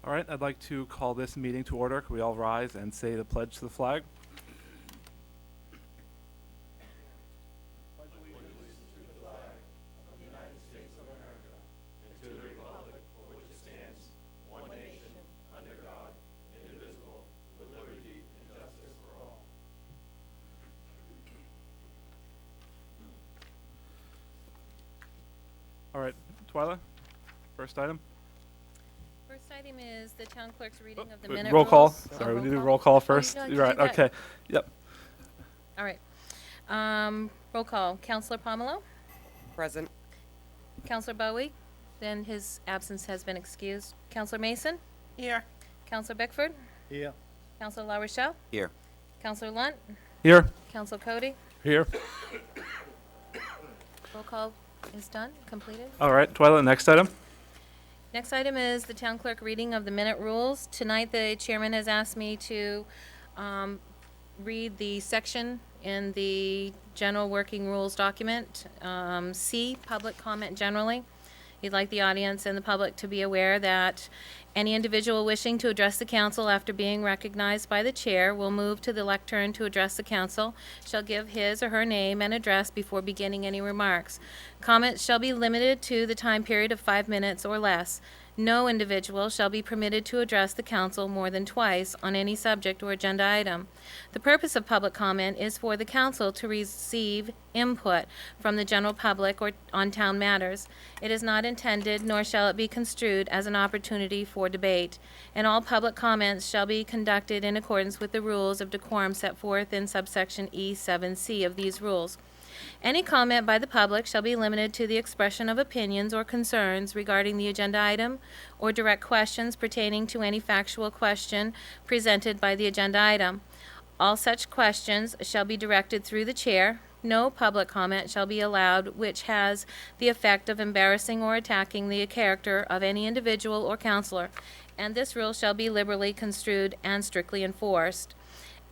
All right, I'd like to call this meeting to order. Can we all rise and say the pledge to the flag? All right, Twyla, first item. First item is the town clerk's reading of the minute Roll call. rules. Sorry, we need to do roll call first. no, you You're can right, do that. okay. Yep. All right. Roll call. Counselor Pomelo, Present. Counselor Bowie, then his absence has been excused. Counselor Mason, Here. Counselor Bickford, Here. Counselor La Rochelle, Here. Counselor Lunt, Here. Counselor Cody. Here. Roll call is done, completed. All right, Twyla, next item. Next item is the town clerk reading of the minute rules. Tonight, the chairman has asked me to read the section in the general working rules document, C, public comment generally. He'd like the audience and the public to be aware that any individual wishing to address the council after being recognized by the chair will move to the lectern to address the council, shall give his or her name and address before beginning any remarks. Comments shall be limited to the time period of 5 minutes or less. No individual shall be permitted to address the council more than twice on any subject or agenda item. The purpose of public comment is for the council to receive input from the general public or on town matters. It is not intended, nor shall it be construed as an opportunity for debate, and all public comments shall be conducted in accordance with the rules of decorum set forth in subsection E7C of these rules. Any comment by the public shall be limited to the expression of opinions or concerns regarding the agenda item or direct questions pertaining to any factual question presented by the agenda item. All such questions shall be directed through the chair. No public comment shall be allowed which has the effect of embarrassing or attacking the character of any individual or counselor, and this rule shall be liberally construed and strictly enforced.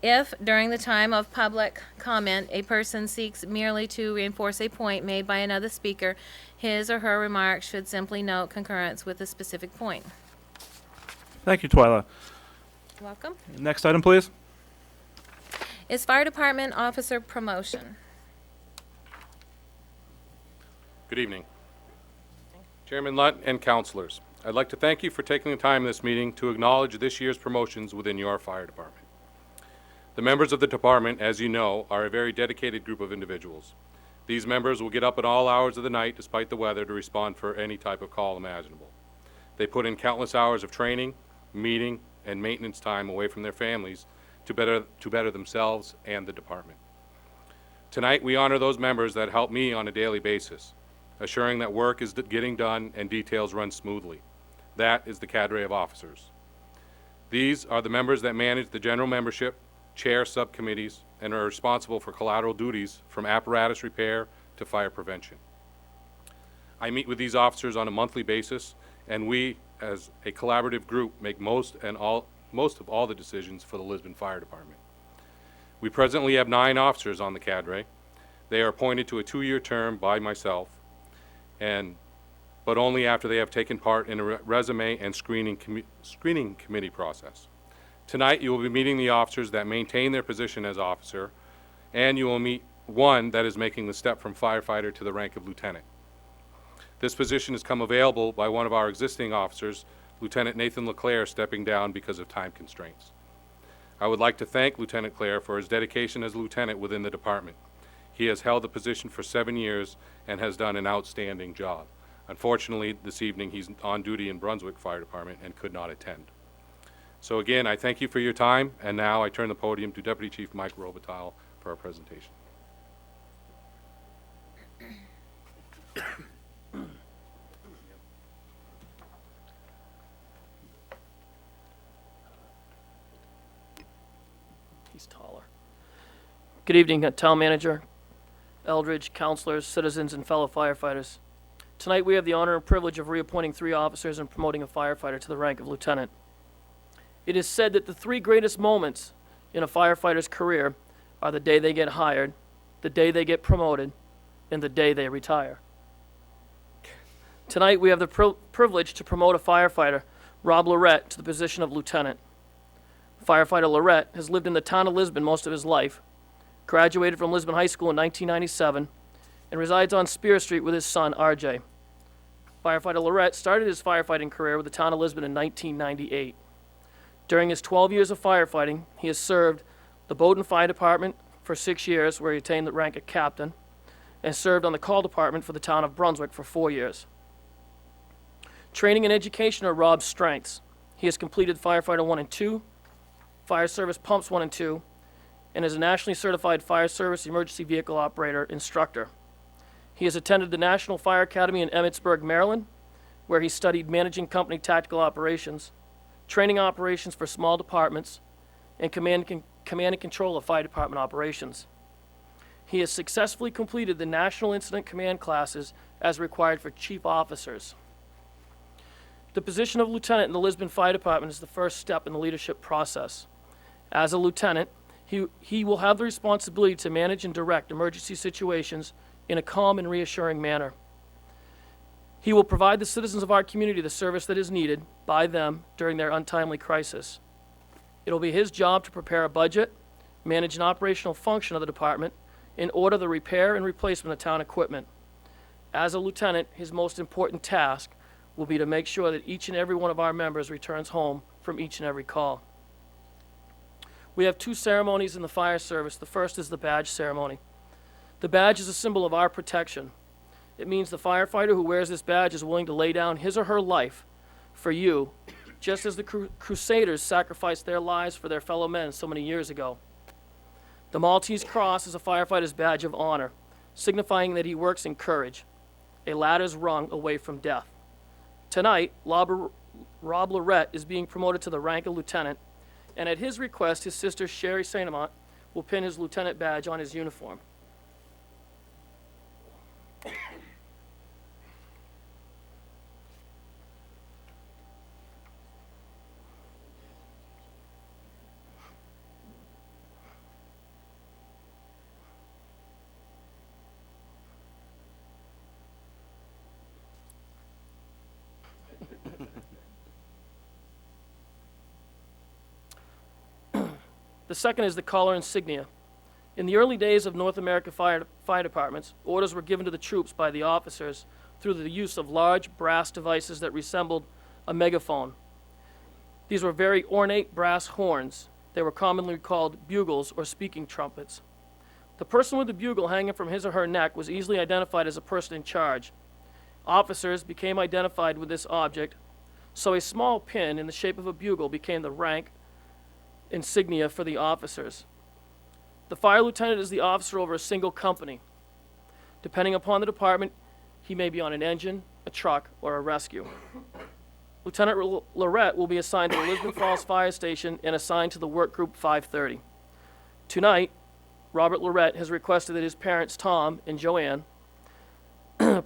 If, during the time of public comment, a person seeks merely to reinforce a point made by another speaker, his or her remarks should simply note concurrence with a specific point. Thank you, Twyla. Welcome. Next item, please. Is Fire Department Officer Promotion. Good evening. Chairman Lunt and councilors, I'd like to thank you for taking the time in this meeting to acknowledge this year's promotions within your fire department. The members of the department, as you know, are a very dedicated group of individuals. These members will get up at all hours of the night despite the weather to respond for any type of call imaginable. They put in countless hours of training, meeting, and maintenance time away from their families to better themselves and the department. Tonight, we honor those members that help me on a daily basis, assuring that work is getting done and details run smoothly. That is the cadre of officers. These are the members that manage the general membership, chair subcommittees, and are responsible for collateral duties from apparatus repair to fire prevention. I meet with these officers on a monthly basis, and we, as a collaborative group, make most of all the decisions for the Lisbon Fire Department. We presently have 9 officers on the cadre. They are appointed to a 2-year term by myself, but only after they have taken part in a resume and screening committee process. Tonight, you will be meeting the officers that maintain their position as officer, and you will meet one that is making the step from firefighter to the rank of lieutenant. This position has come available by one of our existing officers, Lieutenant Nathan LeClaire, stepping down because of time constraints. I would like to thank Lieutenant Claire for his dedication as lieutenant within the department. He has held the position for 7 years and has done an outstanding job. Unfortunately, this evening he's on duty in Brunswick Fire Department and could not attend. So again, I thank you for your time, and now I turn the podium to Deputy Chief Mike Robitaille for our presentation. He's taller. Good evening, Town Manager, Eldridge, councilors, citizens, and fellow firefighters. Tonight we have the honor and privilege of reappointing 3 officers and promoting a firefighter to the rank of lieutenant. It is said that the 3 greatest moments in a firefighter's career are the day they get hired, the day they get promoted, and the day they retire. Tonight we have the privilege to promote a firefighter Rob Lorette to the position of lieutenant. Firefighter Lorette has lived in the town of Lisbon most of his life, graduated from Lisbon High School in 1997, and resides on Spear Street with his son, RJ. Firefighter Lorette started his firefighting career with the town of Lisbon in 1998. During his 12 years of firefighting, he has served the Bowdoin Fire Department for 6 years, where he attained the rank of captain, and served on the call department for the town of Brunswick for 4 years. Training and education are Rob's strengths. He has completed Firefighter 1 and 2, Fire Service Pumps 1 and 2, and is a nationally certified Fire Service Emergency Vehicle Operator instructor. He has attended the National Fire Academy in Emmitsburg, Maryland, where he studied managing company tactical operations, training operations for small departments, and command and control of fire department operations. He has successfully completed the National Incident Command classes as required for chief officers. The position of lieutenant in the Lisbon Fire Department is the first step in the leadership process. As a lieutenant, he will have the responsibility to manage and direct emergency situations in a calm and reassuring manner. He will provide the citizens of our community the service that is needed by them during their untimely crisis. It will be his job to prepare a budget, manage an operational function of the department, and order the repair and replacement of town equipment. As a lieutenant, his most important task will be to make sure that each and every one of our members returns home from each and every call. We have 2 ceremonies in the fire service. The first is the badge ceremony. The badge is a symbol of our protection. It means the firefighter who wears this badge is willing to lay down his or her life for you, just as the Crusaders sacrificed their lives for their fellow men so many years ago. The Maltese Cross is a firefighter's badge of honor, signifying that he works in courage, a ladder's rung away from death. Tonight, Rob Lorette is being promoted to the rank of lieutenant, and at his request, his sister Sherry Saint-Amant will pin his lieutenant badge on his uniform. The second is the collar insignia. In the early days of North American fire departments, orders were given to the troops by the officers through the use of large brass devices that resembled a megaphone. These were very ornate brass horns. They were commonly called bugles or speaking trumpets. The person with the bugle hanging from his or her neck was easily identified as a person in charge. Officers became identified with this object, so a small pin in the shape of a bugle became the rank insignia for the officers. The fire lieutenant is the officer over a single company. Depending upon the department, he may be on an engine, a truck, or a rescue. Lieutenant Lorette will be assigned to the Lisbon Falls Fire Station and assigned to the Work Group 530. Tonight, Robert Lorette has requested that his parents, Tom and Joanne,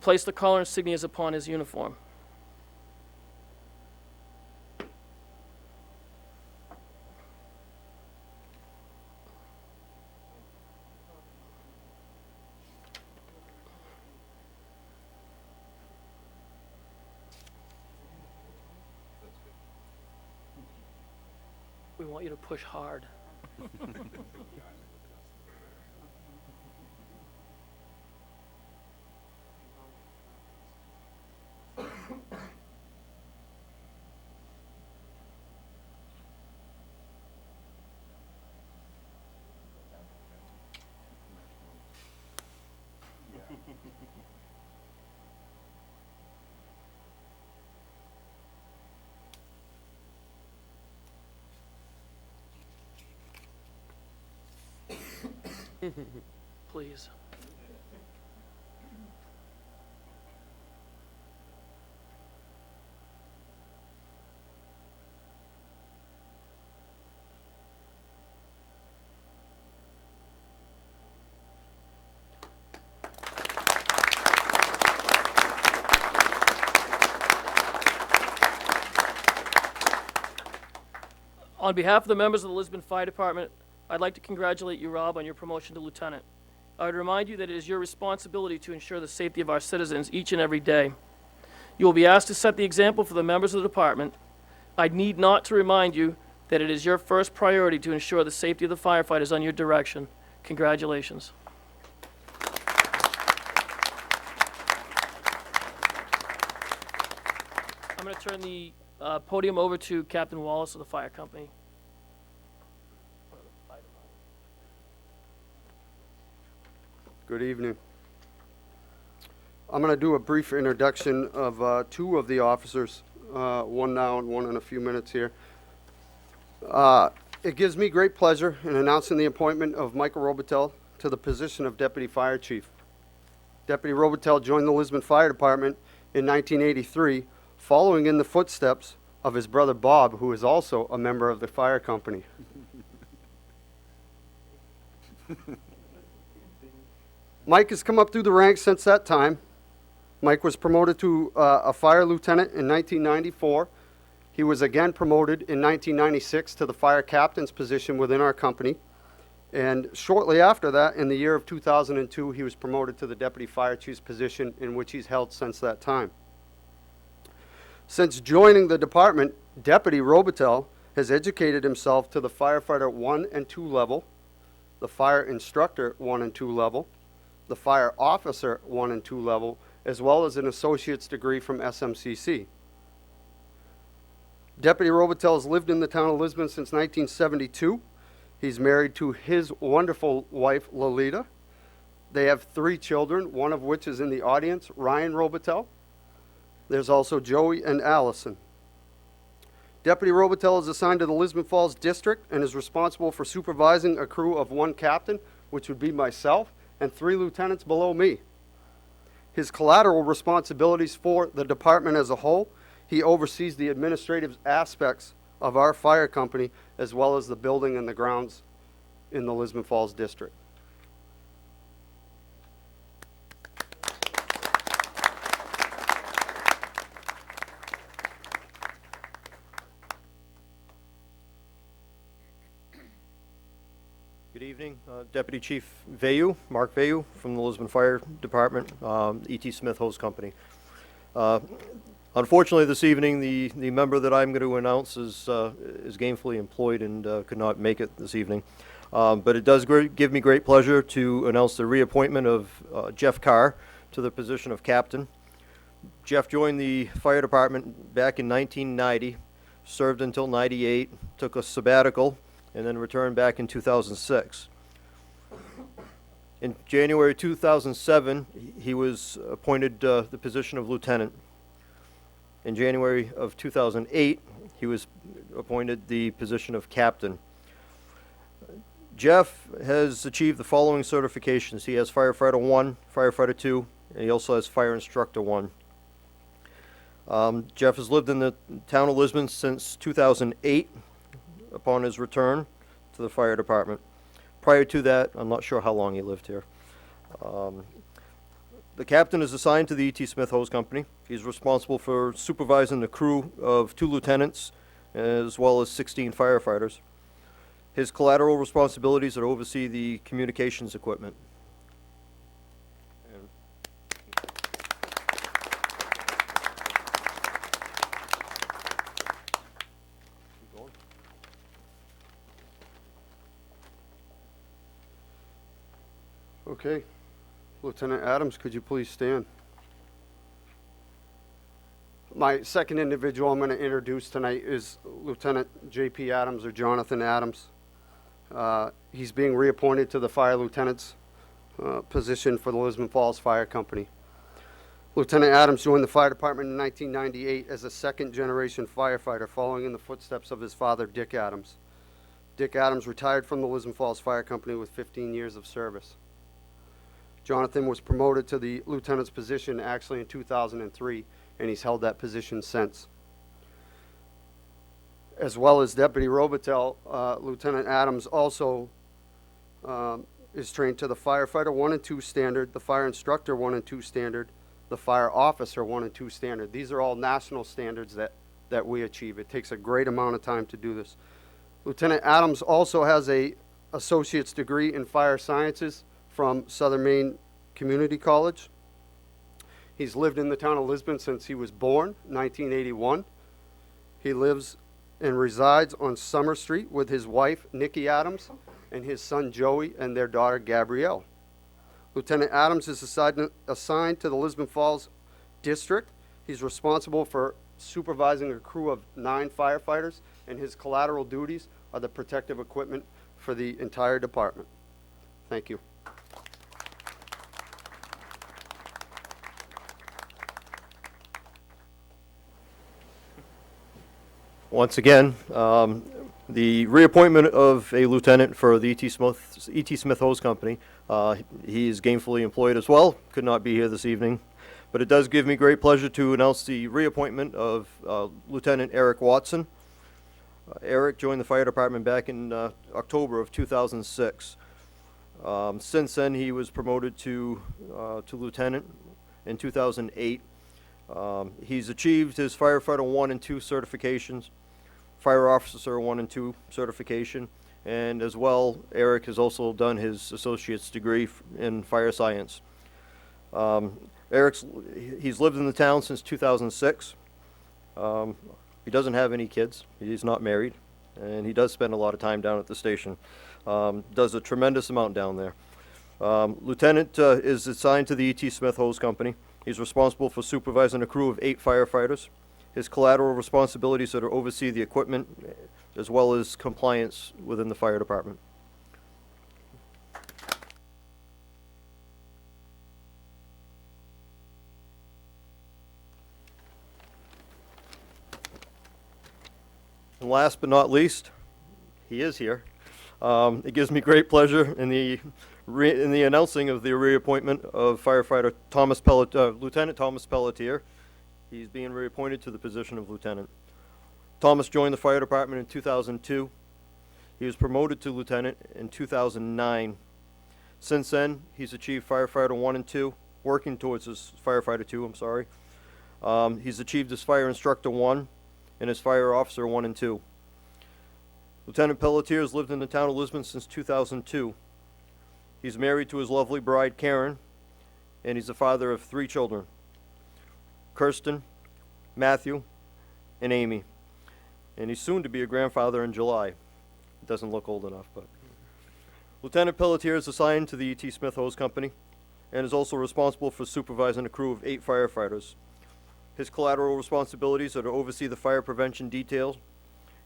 place the collar insignias upon his uniform. We want you to push hard. Please. On behalf of the members of the Lisbon Fire Department, I'd like to congratulate you, Rob, on your promotion to lieutenant. I would remind you that it is your responsibility to ensure the safety of our citizens each and every day. You will be asked to set the example for the members of the department, I need not to remind you that it is your first priority to ensure the safety of the firefighters on your direction. Congratulations. I'm going to turn the podium over to Captain Wallace of the fire company. Good evening. I'm going to do a brief introduction of two of the officers, one now and one in a few minutes here. It gives me great pleasure in announcing the appointment of Michael Robitel to the position of Deputy Fire Chief. Deputy Robitel joined the Lisbon Fire Department in 1983, following in the footsteps of his brother Bob, who is also a member of the fire company. Mike has come up through the ranks since that time. Mike was promoted to a fire lieutenant in 1994. He was again promoted in 1996 to the fire captain's position within our company. And shortly after that, in the year of 2002, he was promoted to the deputy fire chief's position, in which he's held since that time. Since joining the department, Deputy Robitel has educated himself to the firefighter 1 and 2 level, the fire instructor 1 and 2 level, the fire officer 1 and 2 level, as well as an associate's degree from SMCC. Deputy Robitel has lived in the town of Lisbon since 1972. He's married to his wonderful wife, Lolita. They have 3 children, one of which is in the audience, Ryan Robitel. There's also Joey and Allison. Deputy Robitel is assigned to the Lisbon Falls District and is responsible for supervising a crew of 1 captain, which would be myself, and 3 lieutenants below me. His collateral responsibilities for the department as a whole: he oversees the administrative aspects of our fire company, as well as the building and the grounds in the Lisbon Falls District. Good evening, Deputy Chief Vayu, Mark Vayu from the Lisbon Fire Department, E.T. Smith Hose Company. Unfortunately, this evening, the member that I'm going to announce is gainfully employed and could not make it this evening. But it does give me great pleasure to announce the reappointment of Jeff Carr to the position of captain. Jeff joined the fire department back in 1990, served until 98, took a sabbatical, and then returned back in 2006. In January 2007, he was appointed the position of lieutenant. In January of 2008, he was appointed the position of captain. Jeff has achieved the following certifications. He has Firefighter 1, Firefighter 2, and he also has Fire Instructor 1. Jeff has lived in the town of Lisbon since 2008 upon his return to the fire department. Prior to that, I'm not sure how long he lived here. The captain is assigned to the E.T. Smith Hose Company. He's responsible for supervising the crew of 2 lieutenants as well as 16 firefighters. His collateral responsibilities are to oversee the communications equipment. Okay. Lieutenant Adams, could you please stand? My second individual I'm going to introduce tonight is Lieutenant J.P. Adams, or Jonathan Adams. He's being reappointed to the fire lieutenant's position for the Lisbon Falls Fire Company. Lieutenant Adams joined the fire department in 1998 as a second-generation firefighter, following in the footsteps of his father, Dick Adams. Dick Adams retired from the Lisbon Falls Fire Company with 15 years of service. Jonathan was promoted to the lieutenant's position actually in 2003, and he's held that position since. As well as Deputy Robitel, Lieutenant Adams also is trained to the Firefighter 1 and 2 standard, the Fire Instructor 1 and 2 standard, the Fire Officer 1 and 2 standard. These are all national standards that we achieve. It takes a great amount of time to do this. Lieutenant Adams also has a associate's degree in fire sciences from Southern Maine Community College. He's lived in the town of Lisbon since he was born, 1981. He lives and resides on Summer Street with his wife, Nikki Adams, and his son, Joey, and their daughter, Gabrielle. Lieutenant Adams is assigned to the Lisbon Falls District. He's responsible for supervising a crew of 9 firefighters, and his collateral duties are the protective equipment for the entire department. Thank you. Once again, the reappointment of a lieutenant for the E.T. Smith Hose Company. He is gainfully employed as well, could not be here this evening. But it does give me great pleasure to announce the reappointment of Lieutenant Eric Watson. Eric joined the fire department back in October of 2006. Since then, he was promoted to lieutenant in 2008. He's achieved his firefighter 1 and 2 certifications, fire officer 1 and 2 certification, and as well, Eric has also done his associate's degree in fire science. He's lived in the town since 2006. He doesn't have any kids. He's not married, and he does spend a lot of time down at the station. Does a tremendous amount down there. Lieutenant is assigned to the E.T. Smith Hose Company. He's responsible for supervising a crew of 8 firefighters. His collateral responsibilities are to oversee the equipment as well as compliance within the fire department. And last but not least, he is here. It gives me great pleasure in the announcing of the reappointment of firefighter Lieutenant Thomas Pelletier. He's being reappointed to the position of lieutenant. Thomas joined the fire department in 2002. He was promoted to lieutenant in 2009. Since then, he's achieved firefighter 1 and 2, working towards his firefighter 2, I'm sorry. He's achieved his fire instructor 1 and his fire officer 1 and 2. Lieutenant Pelletier has lived in the town of Lisbon since 2002. He's married to his lovely bride, Karen, and he's the father of 3 children, Kirsten, Matthew, and Amy. And he's soon to be a grandfather in July. Doesn't look old enough, but. Lieutenant Pelletier is assigned to the E.T. Smith Hose Company and is also responsible for supervising a crew of 8 firefighters. His collateral responsibilities are to oversee the fire prevention details,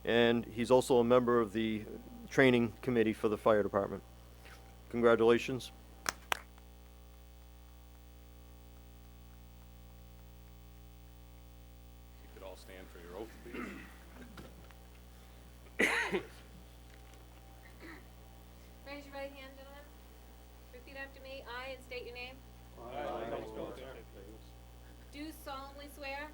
and he's also a member of the training committee for the fire department. Congratulations. You could all stand for your oath, please. Raise your right hand, gentlemen. Repeat after me. I, and state your name. Do solemnly swear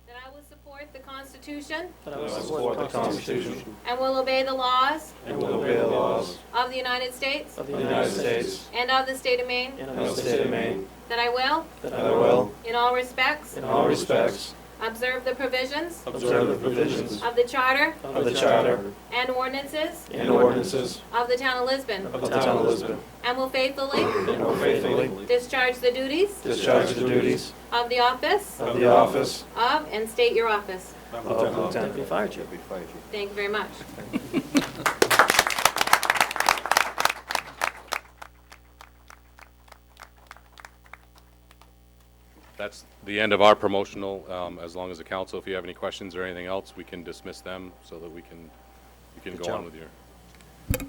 that I will support the Constitution That I will support the Constitution and will obey the laws and will obey the laws of the United States of the United States and of the state of Maine, and of the state of Maine, that I will, that I will, in all respects, in all respects, observe the provisions observe the provisions of the Charter of the Charter and ordinances and ordinances of the town of Lisbon, of the town of Lisbon, and will faithfully and will faithfully discharge the duties discharge the duties of the office of the office of, and state your office. of Lieutenant Fire Chief. Thank you very much. That's the end of our promotional. As long as the council, if you have any questions or anything else, we can dismiss them so that you can go on with your.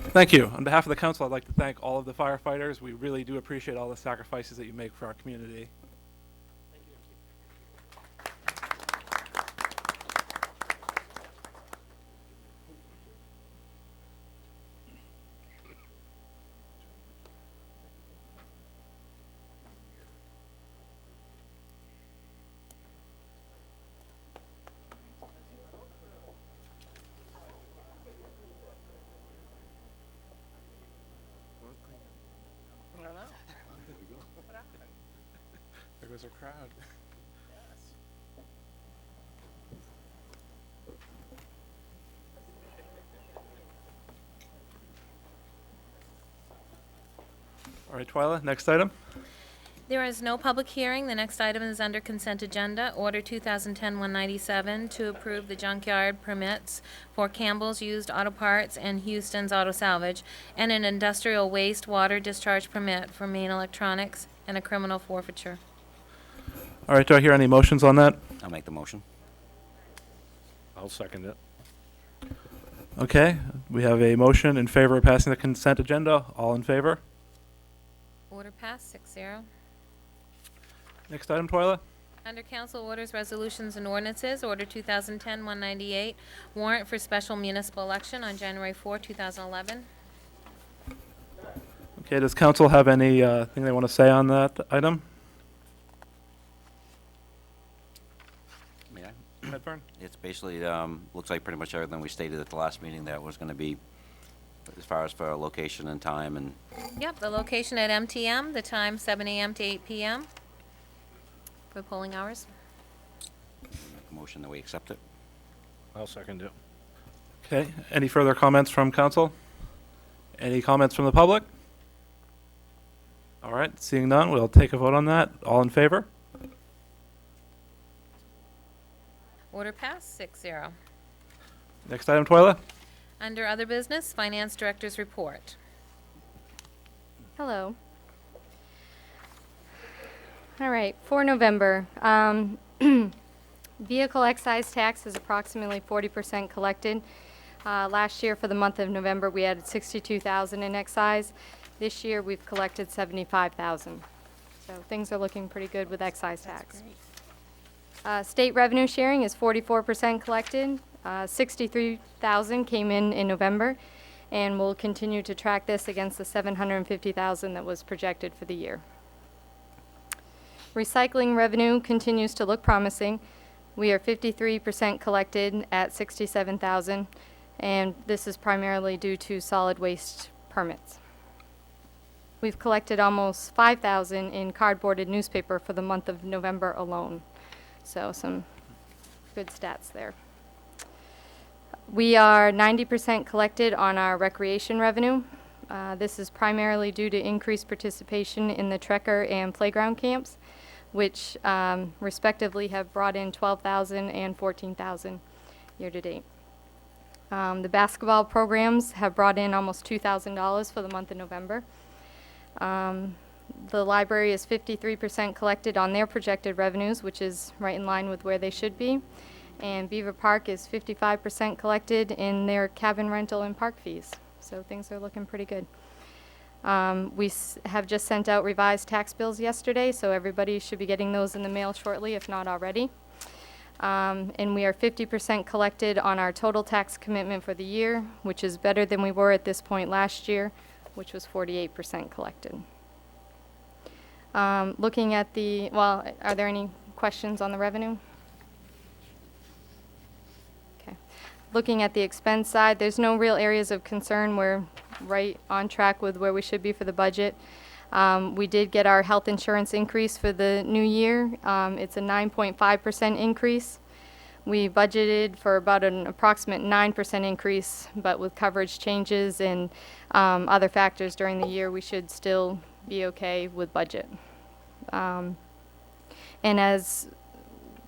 Thank you. On behalf of the council, I'd like to thank all of the firefighters. We really do appreciate all the sacrifices that you make for our community. There goes our crowd. All right, Twyla, next item. There is no public hearing. The next item is under consent agenda. Order 2010-197 to approve the junkyard permits for Campbell's Used Auto Parts and Houston's Auto Salvage, and an industrial waste water discharge permit for Maine Electronics and a criminal forfeiture. All right, do I hear any motions on that? I'll make the motion. I'll second it. Okay, we have a motion in favor of passing the consent agenda. All in favor? Order passed, 6-0. Next item, Twyla? Under Council Orders, Resolutions, and Ordinances, Order 2010-198, warrant for special municipal election on January 4, 2011. Okay, does council have any thing they want to say on that item? May I? Redfern? It's basically, looks like pretty much everything we stated at the last meeting that was going to be, as far as for location and time and Yep, the location at MTM, the time 7 a.m. to 8 p.m. for polling hours. make a motion that we accept it. I'll second it. Okay, any further comments from council? Any comments from the public? All right, seeing none, we'll take a vote on that. All in favor? Order passed, 6-0. Next item, Twyla? Under Other Business, Finance Director's Report. Hello. All right, for November, vehicle excise tax is approximately 40% collected. Last year, for the month of November, we had 62,000 in excise. This year, we've collected 75,000. So things are looking pretty good with excise tax. State revenue sharing is 44% collected. 63,000 came in November, and we'll continue to track this against the 750,000 that was projected for the year. Recycling revenue continues to look promising. We are 53% collected at 67,000, and this is primarily due to solid waste permits. We've collected almost 5,000 in cardboarded newspaper for the month of November alone. So some good stats there. We are 90% collected on our recreation revenue. This is primarily due to increased participation in the Trekker and playground camps, which respectively have brought in 12,000 and 14,000 year to date. The basketball programs have brought in almost $2,000 for the month of November. The library is 53% collected on their projected revenues, which is right in line with where they should be. And Beaver Park is 55% collected in their cabin rental and park fees. So things are looking pretty good. We have just sent out revised tax bills yesterday, so everybody should be getting those in the mail shortly, if not already. And we are 50% collected on our total tax commitment for the year, which is better than we were at this point last year, which was 48% collected. Looking at the, well, are there any questions on the revenue? Okay. Looking at the expense side, there's no real areas of concern. We're right on track with where we should be for the budget. We did get our health insurance increase for the new year. It's a 9.5% increase. We budgeted for about an approximate 9% increase, but with coverage changes and other factors during the year, we should still be okay with budget. And as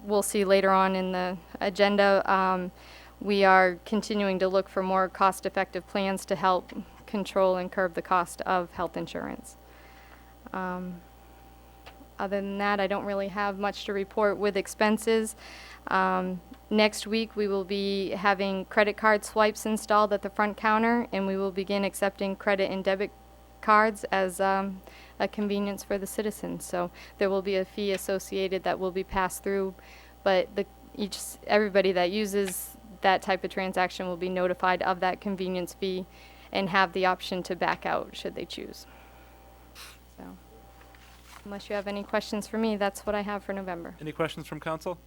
we'll see later on in the agenda, we are continuing to look for more cost-effective plans to help control and curb the cost of health insurance. Other than that, I don't really have much to report with expenses. Next week, we will be having credit card swipes installed at the front counter, and we will begin accepting credit and debit cards as a convenience for the citizens. So there will be a fee associated that will be passed through, but everybody that uses that type of transaction will be notified of that convenience fee and have the option to back out should they choose. So, unless you have any questions for me, that's what I have for November. Any questions from council?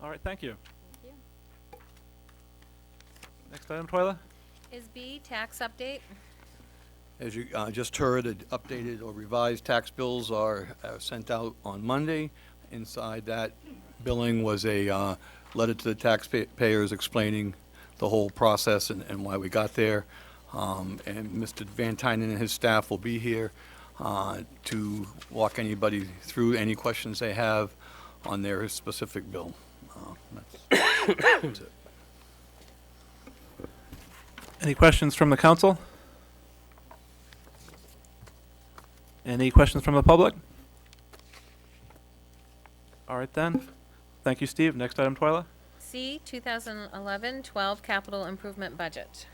All right, thank you. Thank you. Next item, Twyla? Is B, tax update? As you just heard, updated or revised tax bills are sent out on Monday. Inside that billing was a letter to the taxpayers explaining the whole process and why we got there. And Mr. Van Tynen and his staff will be here to walk anybody through any questions they have on their specific bill. That's it. Any questions from the council? Any questions from the public? All right then. Thank you, Steve. Next item, Twyla. C, 2011-12 capital improvement budget.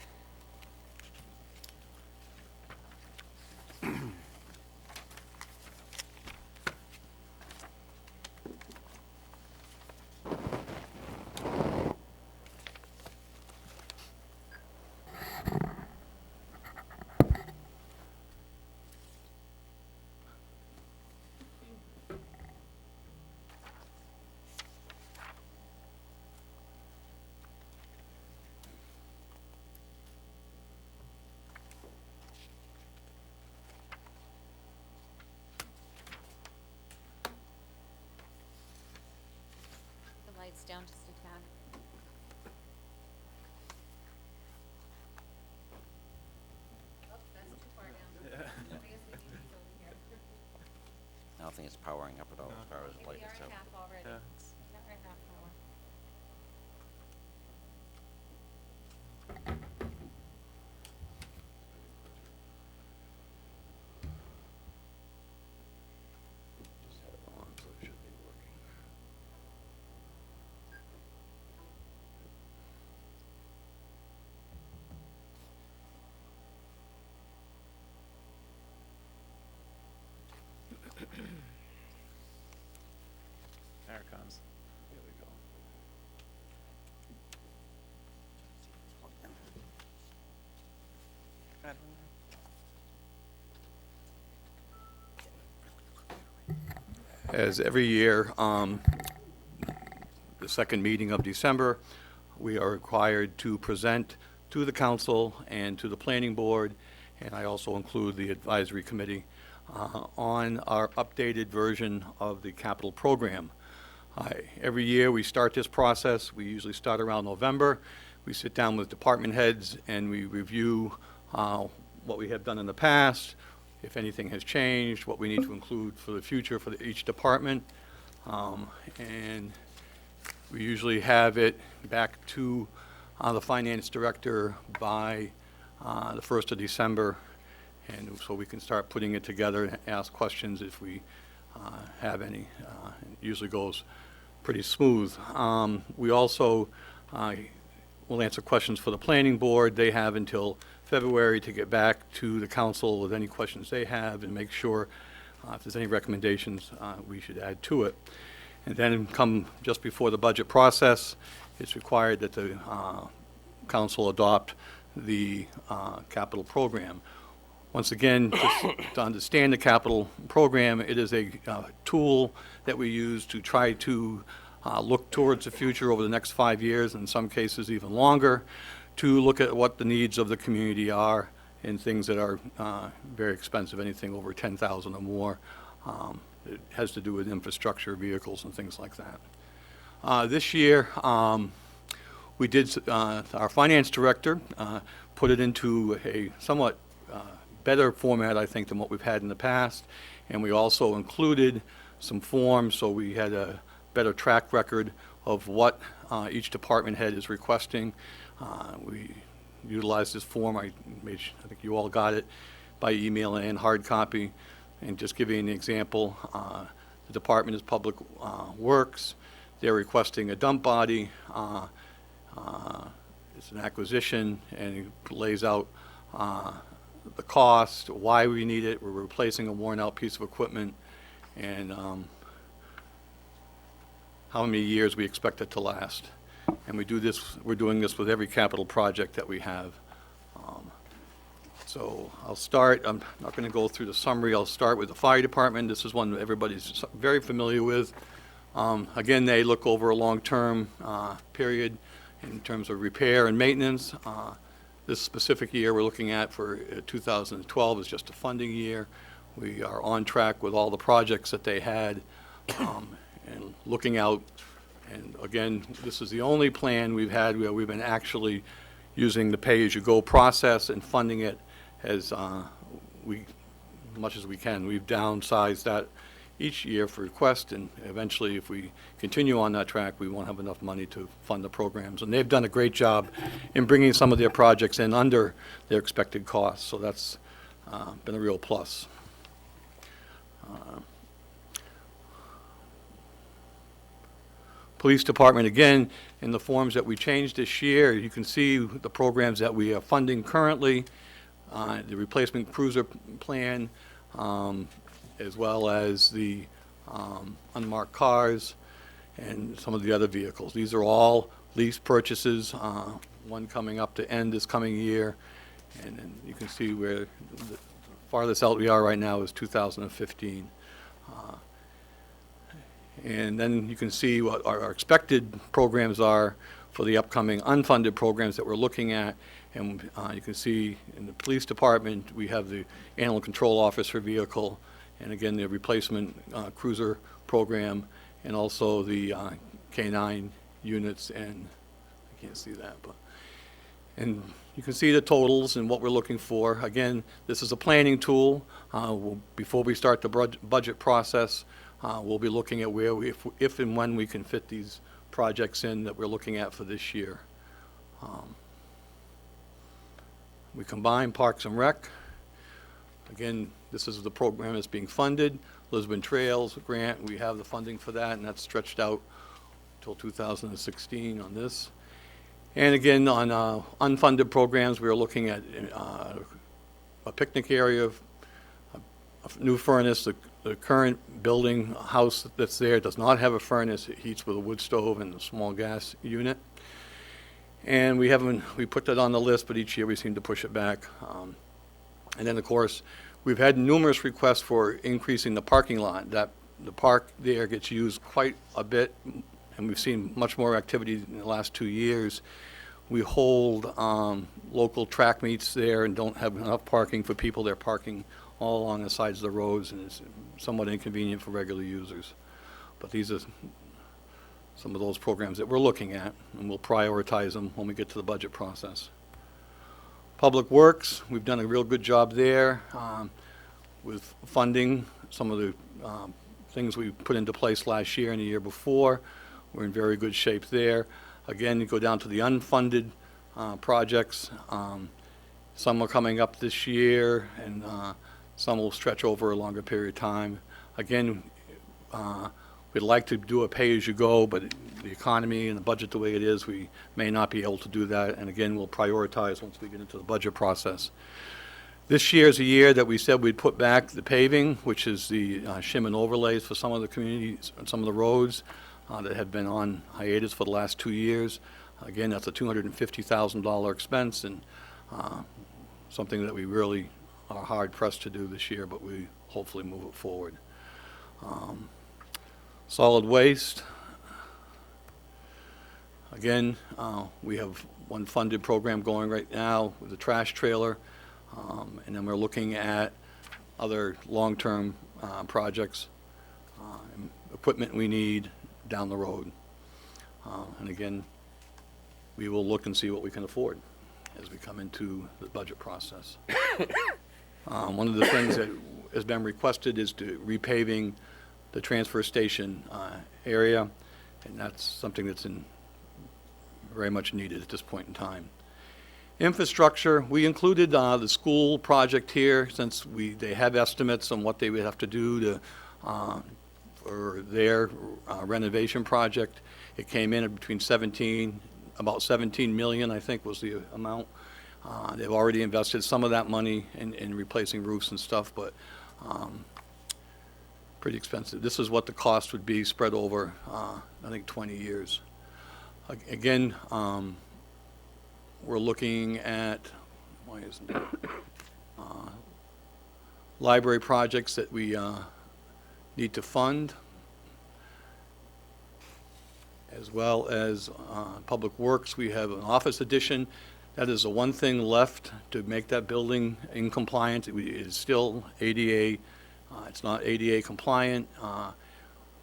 The lights down just a tad. Oh, that's too far down. I guess we need these over here. I don't think it's powering up at all as far as Okay, light we are itself. at half already. Yeah. Yeah, we're at half power. Just had it on, so it should be working. There it comes. Here we go. As every year, the second meeting of December, we are required to present to the council and to the planning board, and I also include the advisory committee, on our updated version of the capital program. Every year, we start this process. We usually start around November. We sit down with department heads and we review what we have done in the past, if anything has changed, what we need to include for the future for each department. And we usually have it back to the finance director by the 1st of December, and so we can start putting it together and ask questions if we have any. It usually goes pretty smooth. We also will answer questions for the planning board. They have until February to get back to the council with any questions they have and make sure if there's any recommendations we should add to it. And then come just before the budget process, it's required that the council adopt the capital program. Once again, just to understand the capital program, it is a tool that we use to try to look towards the future over the next 5 years, in some cases even longer, to look at what the needs of the community are and things that are very expensive, anything over 10,000 or more. It has to do with infrastructure, vehicles, and things like that. This year, we did, our finance director put it into a somewhat better format, I think, than what we've had in the past. And we also included some forms, so we had a better track record of what each department head is requesting. We utilized this form. I think you all got it by email and hard copy. And just giving an example, the Department of Public Works, they're requesting a dump body. It's an acquisition, and it lays out the cost, why we need it. We're replacing a worn-out piece of equipment, and how many years we expect it to last. And we do this, we're doing this with every capital project that we have. So I'll start, I'm not going to go through the summary. I'll start with the fire department. This is one that everybody's very familiar with. Again, they look over a long-term period in terms of repair and maintenance. This specific year we're looking at for 2012 is just a funding year. We are on track with all the projects that they had, and looking out. And again, this is the only plan we've had where we've been actually using the pay-as-you-go process and funding it as we much as we can. We've downsized that each year for request, and eventually, if we continue on that track, we won't have enough money to fund the programs. And they've done a great job in bringing some of their projects in under their expected costs, so that's been a real plus. Police Department, again, in the forms that we changed this year, you can see the programs that we are funding currently, the replacement cruiser plan, as well as the unmarked cars and some of the other vehicles. These are all lease purchases, one coming up to end this coming year. And you can see where the farthest out we are right now is 2015. And then you can see what our expected programs are for the upcoming unfunded programs that we're looking at. And you can see in the police department, we have the animal control officer vehicle, and again, the replacement cruiser program, and also the K-9 units, and I can't see that, but, and you can see the totals and what we're looking for. Again, this is a planning tool. Before we start the budget process, we'll be looking at where we, if and when we can fit these projects in that we're looking at for this year. We combine Parks and Rec. Again, this is the program that's being funded. Lisbon Trails grant, we have the funding for that, and that's stretched out until 2016 on this. And again, on unfunded programs, we are looking at a picnic area, a new furnace. The current building house that's there does not have a furnace. It heats with a wood stove and a small gas unit. And we put that on the list, but each year we seem to push it back. And then, of course, we've had numerous requests for increasing the parking lot. The park there gets used quite a bit, and we've seen much more activity in the last 2 years. We hold local track meets there and don't have enough parking for people. They're parking all along the sides of the roads, and it's somewhat inconvenient for regular users. But these are some of those programs that we're looking at, and we'll prioritize them when we get to the budget process. Public Works, we've done a real good job there with funding some of the things we put into place last year and the year before. We're in very good shape there. Again, you go down to the unfunded projects. Some are coming up this year, and some will stretch over a longer period of time. Again, we'd like to do a pay-as-you-go, but the economy and the budget the way it is, we may not be able to do that. And again, we'll prioritize once we get into the budget process. This year is a year that we said we'd put back the paving, which is the shim and overlays for some of the communities, some of the roads that have been on hiatus for the last 2 years. Again, that's a $250,000 expense, and something that we really are hard pressed to do this year, but we hopefully move it forward. Solid waste. Again, we have one funded program going right now with the trash trailer, and then we're looking at other long-term projects, and equipment we need down the road. And again, we will look and see what we can afford as we come into the budget process. One of the things that has been requested is to repaving the transfer station area, and that's something that's very much needed at this point in time. Infrastructure, we included the school project here since they have estimates on what they would have to do to for their renovation project. It came in at between about 17 million, I think was the amount. They've already invested some of that money in replacing roofs and stuff, but pretty expensive. This is what the cost would be spread over, I think, 20 years. Again, we're looking at, why isn't it? Library projects that we need to fund, as well as Public Works. We have an office addition. That is the one thing left to make that building in compliance. It is still ADA. It's not ADA compliant.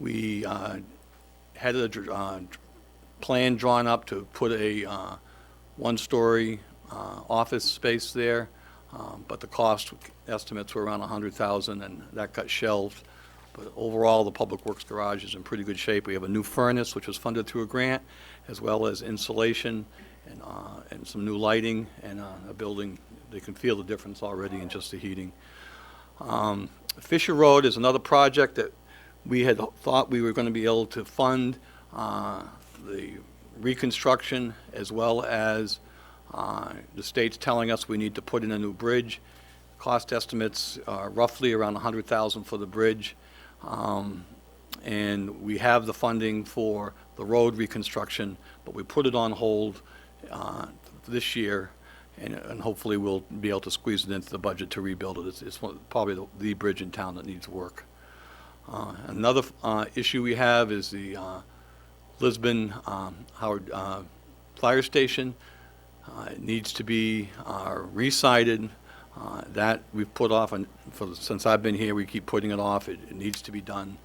We had a plan drawn up to put a one-story office space there. but the cost estimates were around $100,000, and that got shelved. But overall, the Public Works garage is in pretty good shape. We have a new furnace, which was funded through a grant, as well as insulation and some new lighting, and a building. They can feel the difference already in just the heating. Fisher Road is another project that we had thought we were going to be able to fund the reconstruction, as well as the state's telling us we need to put in a new bridge. Cost estimates are roughly around $100,000 for the bridge. And we have the funding for the road reconstruction, but we put it on hold this year, and hopefully we'll be able to squeeze it into the budget to rebuild it. It's probably the bridge in town that needs work. Another issue we have is the Lisbon Howard Fire Station. It needs to be re-sided. That we've put off, since I've been here, we keep putting it off. It needs to be done.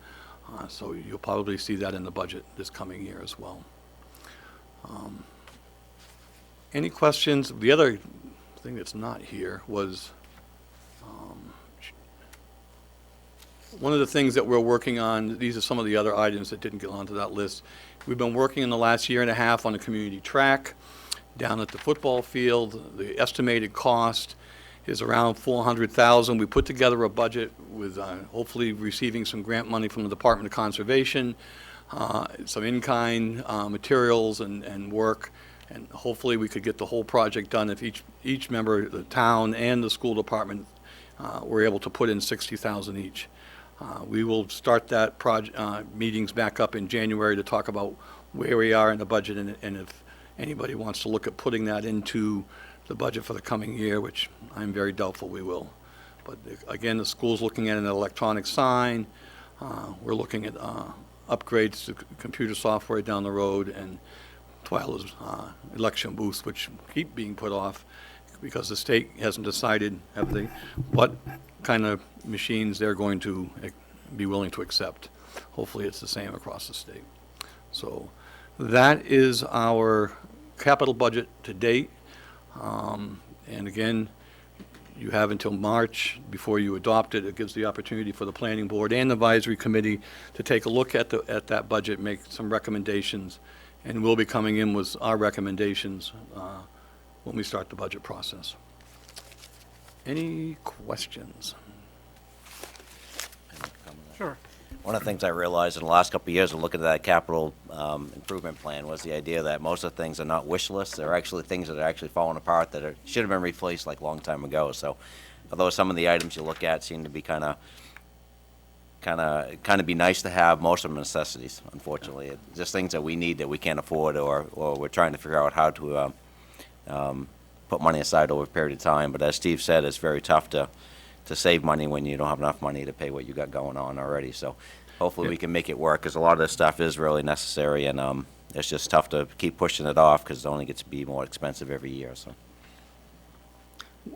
So you'll probably see that in the budget this coming year as well. Any questions? The other thing that's not here was one of the things that we're working on. These are some of the other items that didn't get onto that list. We've been working in the last year and a half on a community track down at the football field. The estimated cost is around $400,000. We put together a budget with hopefully receiving some grant money from the Department of Conservation, some in-kind materials and work, and hopefully we could get the whole project done if each member of the town and the school department were able to put in $60,000 each. We will start that meetings back up in January to talk about where we are in the budget, and if anybody wants to look at putting that into the budget for the coming year, which I'm very doubtful we will. But again, the school's looking at an electronic sign. We're looking at upgrades to computer software down the road, and Twyla's election booths, which keep being put off because the state hasn't decided what kind of machines they're going to be willing to accept. Hopefully it's the same across the state. So that is our capital budget to date. And again, you have until March before you adopt it. It gives the opportunity for the planning board and the advisory committee to take a look at that budget, make some recommendations, and we'll be coming in with our recommendations when we start the budget process. Any questions? Sure. One of the things I realized in the last couple of years of looking at that capital improvement plan was the idea that most of the things are not wish lists. They're actually things that are actually falling apart that should have been replaced like a long time ago. So although some of the items you look at seem to be kind of be nice to have, most of them are necessities, unfortunately. It's just things that we need that we can't afford, or we're trying to figure out how to put money aside over a period of time. But as Steve said, it's very tough to save money when you don't have enough money to pay what you got going on already. So hopefully we can make it work, because a lot of this stuff is really necessary, and it's just tough to keep pushing it off because it only gets to be more expensive every year. So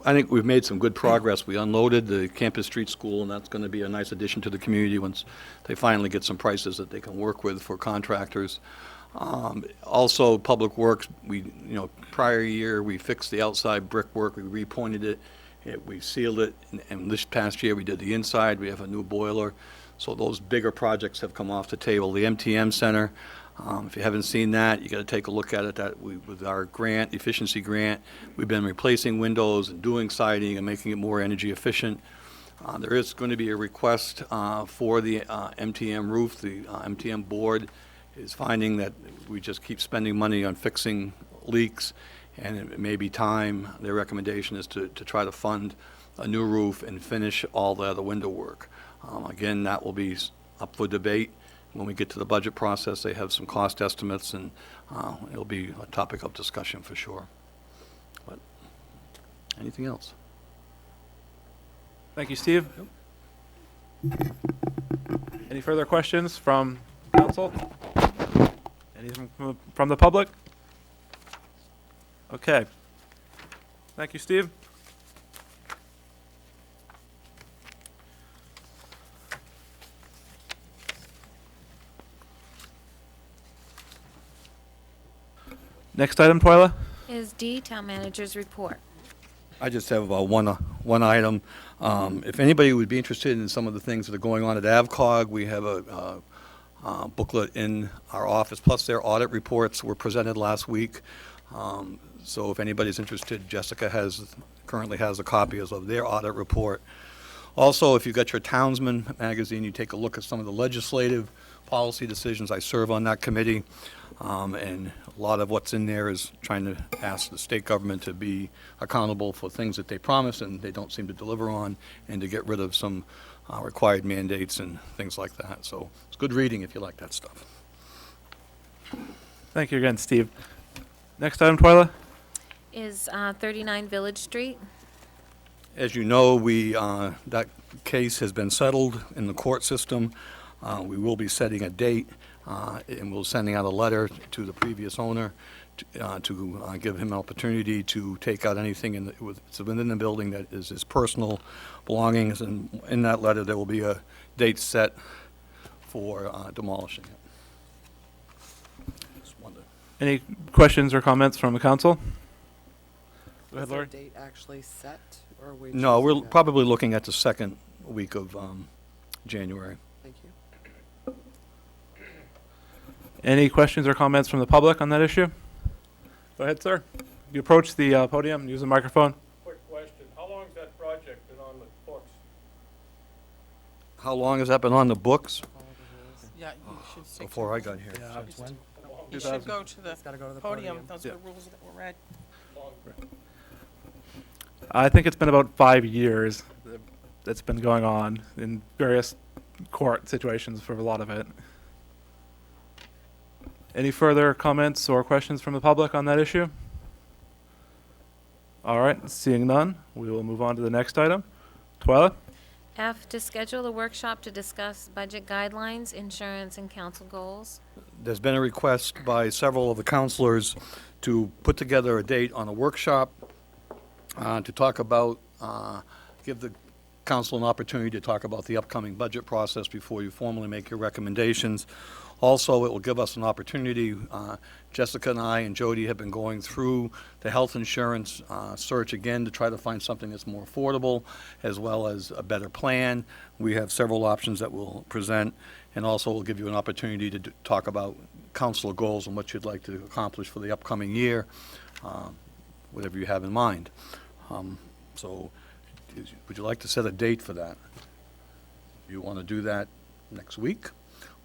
I think we've made some good progress. We unloaded the Campus Street School, and that's going to be a nice addition to the community once they finally get some prices that they can work with for contractors. Also, Public Works, prior year, we fixed the outside brickwork, we repointed it, we sealed it, and this past year we did the inside. We have a new boiler. So those bigger projects have come off the table. The MTM Center, if you haven't seen that, you got to take a look at it. With our grant, efficiency grant, we've been replacing windows and doing siding and making it more energy efficient. There is going to be a request for the MTM roof. The MTM board is finding that we just keep spending money on fixing leaks, and it may be time. Their recommendation is to try to fund a new roof and finish all the other window work. Again, that will be up for debate when we get to the budget process. They have some cost estimates, and it'll be a topic of discussion for sure. But anything else? Thank you, Steve. Any further questions from council? Anything from the public? Okay. Thank you, Steve. Next item, Twyla? Is D, Town Manager's Report. I just have one item. If anybody would be interested in some of the things that are going on at AvCog, we have a booklet in our office, plus their audit reports were presented last week. So if anybody's interested, Jessica currently has a copy of their audit report. Also, if you've got your Townsman magazine, you take a look at some of the legislative policy decisions. I serve on that committee, and a lot of what's in there is trying to ask the state government to be accountable for things that they promise and they don't seem to deliver on, and to get rid of some required mandates and things like that. So it's good reading if you like that stuff. Thank you again, Steve. Next item, Twyla? Is 39 Village Street. As you know, that case has been settled in the court system. We will be setting a date, and we're sending out a letter to the previous owner to give him an opportunity to take out anything within the building that is his personal belongings. And in that letter, there will be a date set for demolishing it. Just wanted to- Any questions or comments from the council? Go ahead, Is there a Lori. date actually set, or are we? No, we're choosing it? probably looking at the second week of January. Thank you. Any questions or comments from the public on that issue? Go ahead, sir. You approach the podium and use the microphone. Quick question, how long has that project been on the books? How long has that been on the books? Follow the rules. Yeah, you should stick to Before I got here. You should go to the It's gotta go to the podium. podium. Those are the rules that were read. I think it's been about 5 years that's been going on in various court situations for a lot of it. Any further comments or questions from the public on that issue? All right, seeing none, we will move on to the next item. Twyla? F, to schedule a workshop to discuss budget guidelines, insurance, and council goals. There's been a request by several of the counselors to put together a date on a workshop to talk about, give the council an opportunity to talk about the upcoming budget process before you formally make your recommendations. Also, it will give us an opportunity, Jessica and I and Jody have been going through the health insurance search again to try to find something that's more affordable, as well as a better plan. We have several options that we'll present, and also we'll give you an opportunity to talk about council goals and what you'd like to accomplish for the upcoming year, whatever you have in mind. So, would you like to set a date for that? Do you want to do that next week?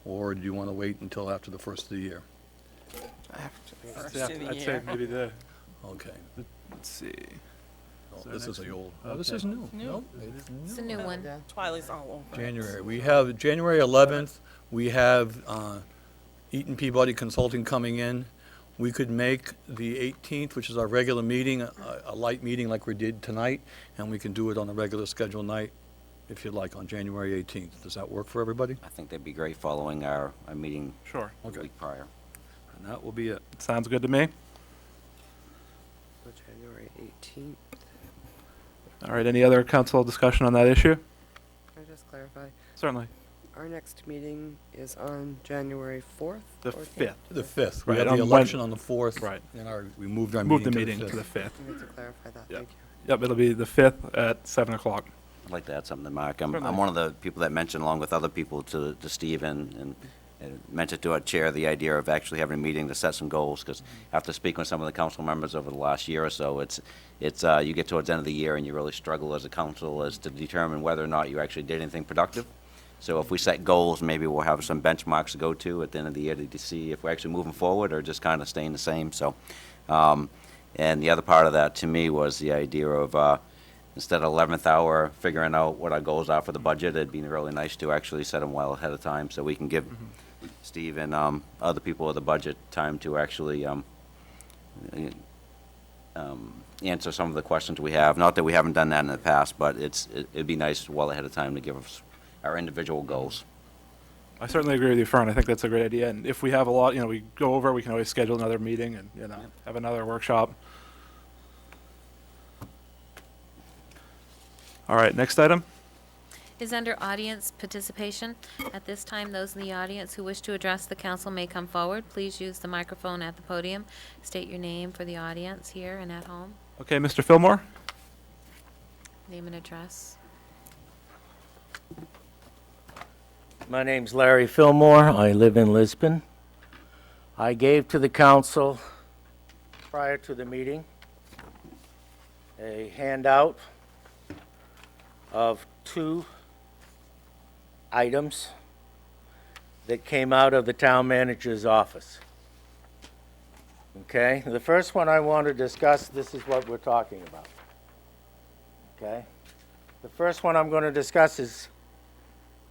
Or do you want to wait until after the first of the year? First Yeah, of the I'd say year. maybe the, Okay. let's see. Oh, So this is next the old, okay. this is new. New. No, It's a new one. Yeah. Twilight's all over. January. We have January 11th, we have Eaton Peabody Consulting coming in. We could make the 18th, which is our regular meeting, a light meeting like we did tonight, and we can do it on a regular scheduled night, if you'd like, on January 18th. Does that work for everybody? I think that'd be great following our meeting Sure, the Okay. week prior. And that will be it. sounds good to me. So January 18th. All right, any other council discussion on that issue? Can I just clarify? Certainly. Our next meeting is on January 4th? The or 5th. The 5th. We Right, have the on election on the 4th. Right. And we moved our Move the meeting meeting to to the the 5th. 5th. I need to clarify that, Yep. thank you. Yep, it'll be the 5th at 7 o'clock. I'd like to add something to Mark. I'm Certainly. one of the people that mentioned, along with other people, to Steve and mentioned to our chair the idea of actually having a meeting to set some goals, because after speaking with some of the council members over the last year or so, it's you get towards the end of the year and you really struggle as a council as to determine whether or not you actually did anything productive. So if we set goals, maybe we'll have some benchmarks to go to at the end of the year to see if we're actually moving forward or just kind of staying the same. So, and the other part of that to me was the idea of instead of 11th hour figuring out what our goals are for the budget, it'd be really nice to actually set them well ahead of time so we can give Steve and other people with the budget time to actually answer some of the questions we have. Not that we haven't done that in the past, but it'd be nice well ahead of time to give us our individual goals. I certainly agree with you, Fern. I think that's a great idea. And if we have a lot, we go over, we can always schedule another meeting and, have another workshop. All right, next item. Is under audience participation. At this time, those in the audience who wish to address the council may come forward. Please use the microphone at the podium. State your name for the audience here and at home. Okay, Mr. Fillmore? Name and address. My name's Larry Fillmore. I live in Lisbon. I gave to the council prior to the meeting a handout of 2 items that came out of the town manager's office. Okay, the first one I want to discuss, this is what we're talking about. Okay, the first one I'm going to discuss is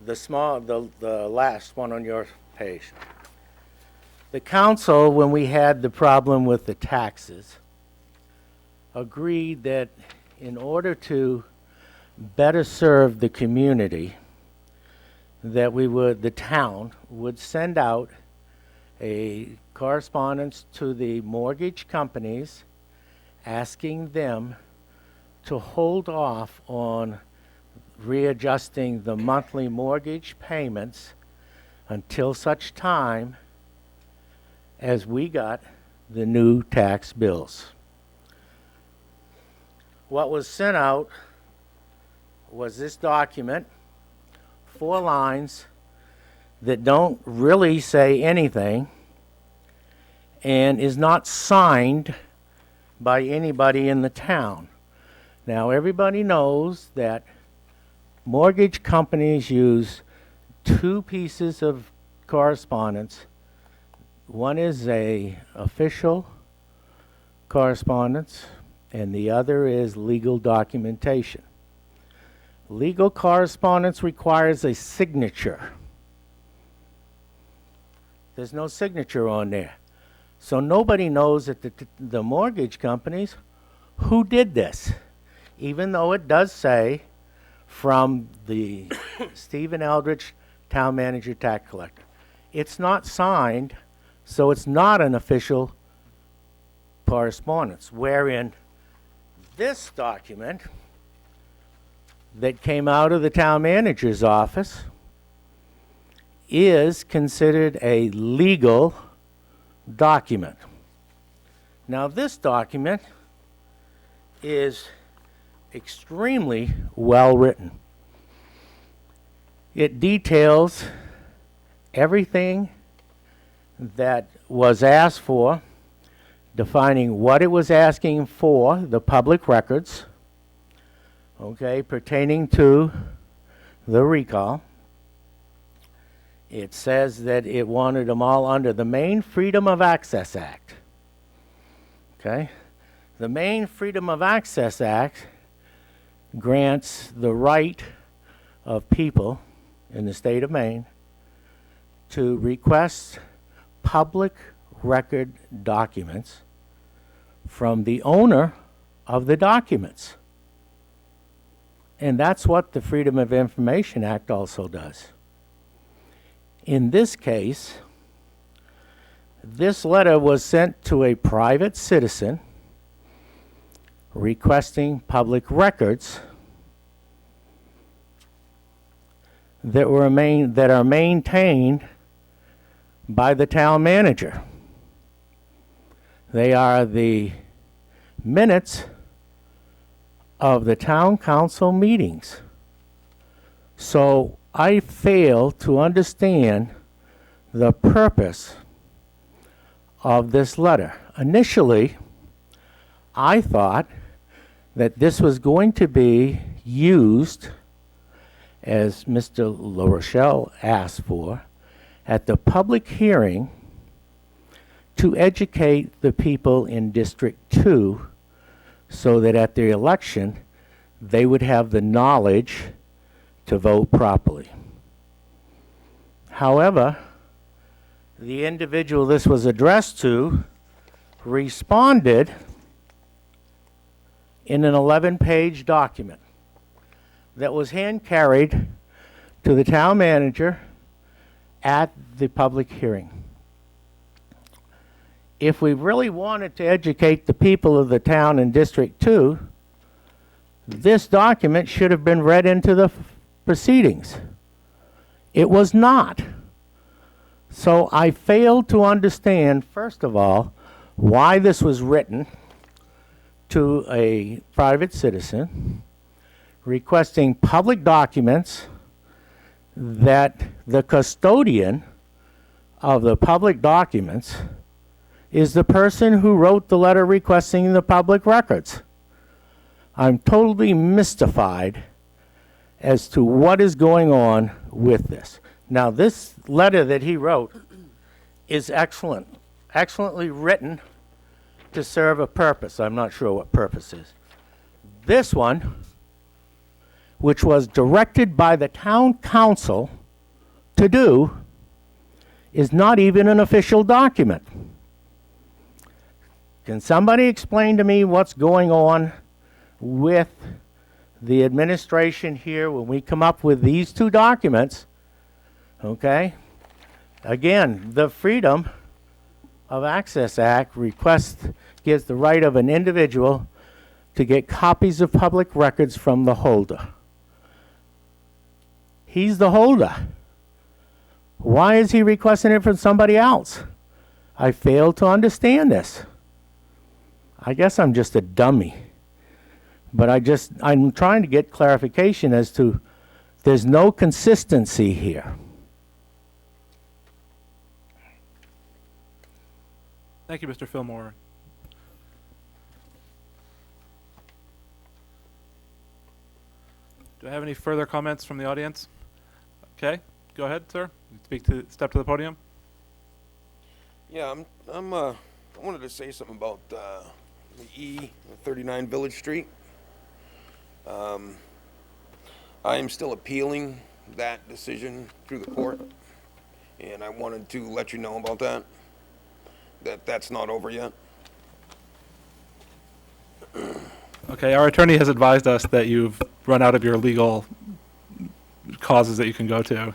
the last one on your page. The council, when we had the problem with the taxes, agreed that in order to better serve the community, that the town would send out a correspondence to the mortgage companies asking them to hold off on readjusting the monthly mortgage payments until such time as we got the new tax bills. What was sent out was this document, 4 lines that don't really say anything and is not signed by anybody in the town. Now, everybody knows that mortgage companies use 2 pieces of correspondence. One is a official correspondence, and the other is legal documentation. Legal correspondence requires a signature. There's no signature on there. So nobody knows at the mortgage companies who did this, even though it does say from the Stephen Eldridge, town manager, tax collector. It's not signed, so it's not an official correspondence, wherein this document that came out of the town manager's office is considered a legal document. Now, this document is extremely well written. It details everything that was asked for, defining what it was asking for, the public records, okay, pertaining to the recall. It says that it wanted them all under the Maine Freedom of Access Act. Okay? The Maine Freedom of Access Act grants the right of people in the state of Maine to request public record documents from the owner of the documents. And that's what the Freedom of Information Act also does. In this case, this letter was sent to a private citizen requesting public records that are maintained by the town manager. They are the minutes of the town council meetings. So I fail to understand the purpose of this letter. Initially, I thought that this was going to be used, as Mr. LaRochelle asked for, at the public hearing to educate the people in District 2 so that at the election they would have the knowledge to vote properly. However, the individual this was addressed to responded in an 11-page document that was hand-carried to the town manager at the public hearing. If we really wanted to educate the people of the town in District 2, this document should have been read into the proceedings. It was not. So I failed to understand, first of all, why this was written to a private citizen. requesting public documents that the custodian of the public documents is the person who wrote the letter requesting the public records. I'm totally mystified as to what is going on with this. Now, this letter that he wrote is excellent, excellently written to serve a purpose. I'm not sure what purpose is. This one, which was directed by the town council to do, is not even an official document. Can somebody explain to me what's going on with the administration here when we come up with these two documents? Okay? Again, the Freedom of Access Act gives the right of an individual to get copies of public records from the holder. He's the holder. Why is he requesting it from somebody else? I fail to understand this. I guess I'm just a dummy. But I'm trying to get clarification as to there's no consistency here. Thank you, Mr. Fillmore. Do I have any further comments from the audience? Okay, go ahead, sir. Step to the podium. Yeah, I wanted to say something about the 39 Village Street. I am still appealing that decision through the court, and I wanted to let you know about that. That's not over yet. Okay, our attorney has advised us that you've run out of your legal causes that you can go to.